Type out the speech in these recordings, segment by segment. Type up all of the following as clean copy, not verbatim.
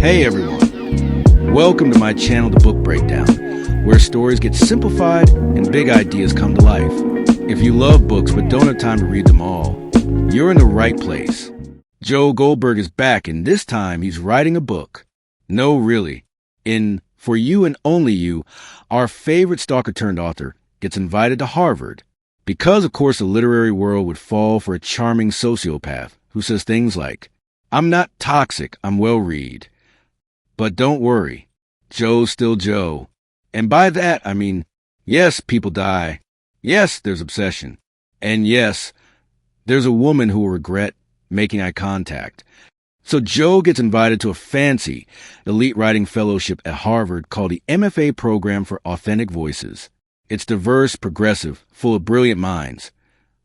Hey everyone, welcome to my channel, The Book Breakdown, where stories get simplified and big ideas come to life. If you love books but don't have time to read them all, you're in the right place. Joe Goldberg is back, and this time he's writing a book. No, really. In For You and Only You, our favorite stalker-turned-author gets invited to Harvard because, of course, the literary world would fall for a charming sociopath who says things like, "I'm not toxic, I'm well-read." But don't worry, Joe's still Joe. And by that, I mean, yes, people die. Yes, there's obsession. And yes, there's a woman who will regret making eye contact. So Joe gets invited to a fancy elite writing fellowship at Harvard called the MFA Program for Authentic Voices. It's diverse, progressive, full of brilliant minds.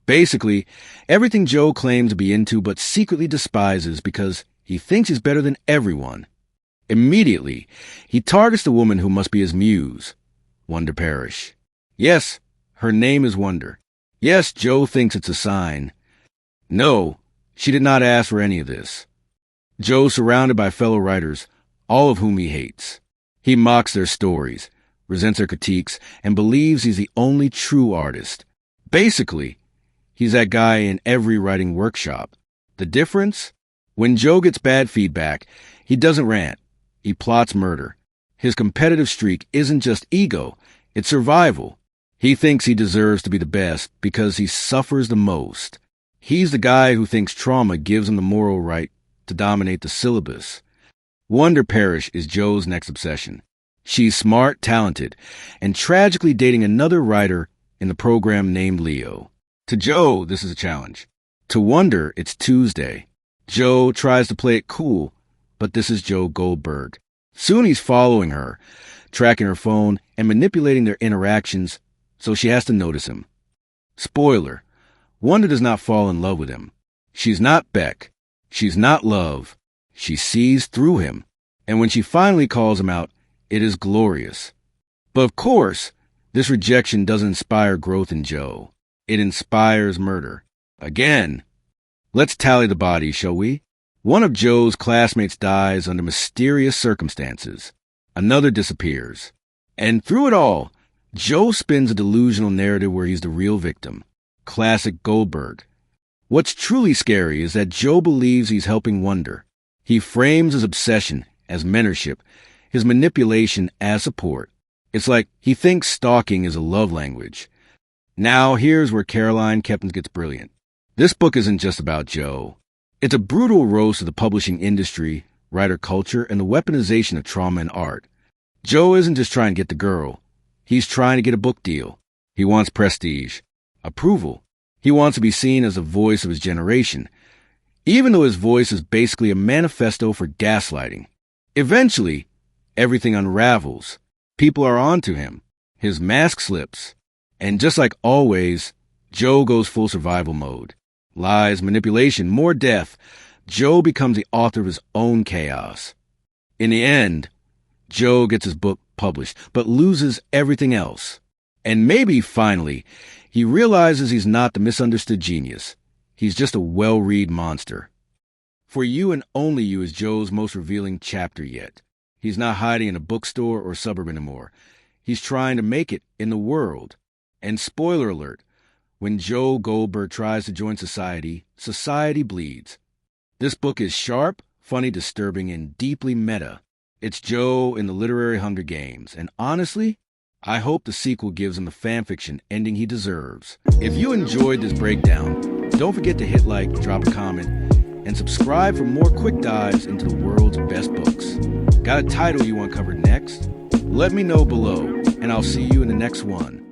Basically, everything Joe claims to be into but secretly despises because he thinks he's better than everyone. Immediately, he targets the woman who must be his muse, Wonder Parish. Yes, her name is Wonder. Yes, Joe thinks it's a sign. No, she did not ask for any of this. Joe's surrounded by fellow writers, all of whom he hates. He mocks their stories, resents their critiques, and believes he's the only true artist. Basically, he's that guy in every writing workshop. The difference? When Joe gets bad feedback, he doesn't rant. He plots murder. His competitive streak isn't just ego, it's survival. He thinks he deserves to be the best because he suffers the most. He's the guy who thinks trauma gives him the moral right to dominate the syllabus. Wonder Parish is Joe's next obsession. She's smart, talented, and tragically dating another writer in the program named Leo. To Joe, this is a challenge. To Wonder, it's Tuesday. Joe tries to play it cool, but this is Joe Goldberg. Soon he's following her, tracking her phone, and manipulating their interactions, so she has to notice him. Spoiler, Wonder does not fall in love with him. She's not Beck. She's not love. She sees through him. And when she finally calls him out, it is glorious. But of course, this rejection doesn't inspire growth in Joe. It inspires murder. Again. Let's tally the bodies, shall we? One of Joe's classmates dies under mysterious circumstances. Another disappears. And through it all, Joe spins a delusional narrative where he's the real victim. Classic Goldberg. What's truly scary is that Joe believes he's helping Wonder. He frames his obsession as mentorship, his manipulation as support. It's like he thinks stalking is a love language. Now here's where Caroline Kepnes gets brilliant. This book isn't just about Joe. It's a brutal roast of the publishing industry, writer culture, and the weaponization of trauma in art. Joe isn't just trying to get the girl. He's trying to get a book deal. He wants prestige, approval. He wants to be seen as the voice of his generation, even though his voice is basically a manifesto for gaslighting. Eventually, everything unravels. People are onto him. His mask slips. And just like always, Joe goes full survival mode. Lies, manipulation, more death. Joe becomes the author of his own chaos. In the end, Joe gets his book published, but loses everything else. And maybe, finally, he realizes he's not the misunderstood genius. He's just a well-read monster. For You and Only You is Joe's most revealing chapter yet. He's not hiding in a bookstore or suburb anymore. He's trying to make it in the world. And spoiler alert, when Joe Goldberg tries to join society, society bleeds. This book is sharp, funny, disturbing, and deeply meta. It's Joe in the literary Hunger Games, and honestly, I hope the sequel gives him the fanfiction ending he deserves. If you enjoyed this breakdown, don't forget to hit like, drop a comment, and subscribe for more quick dives into the world's best books. Got a title you want covered next? Let me know below, and I'll see you in the next one.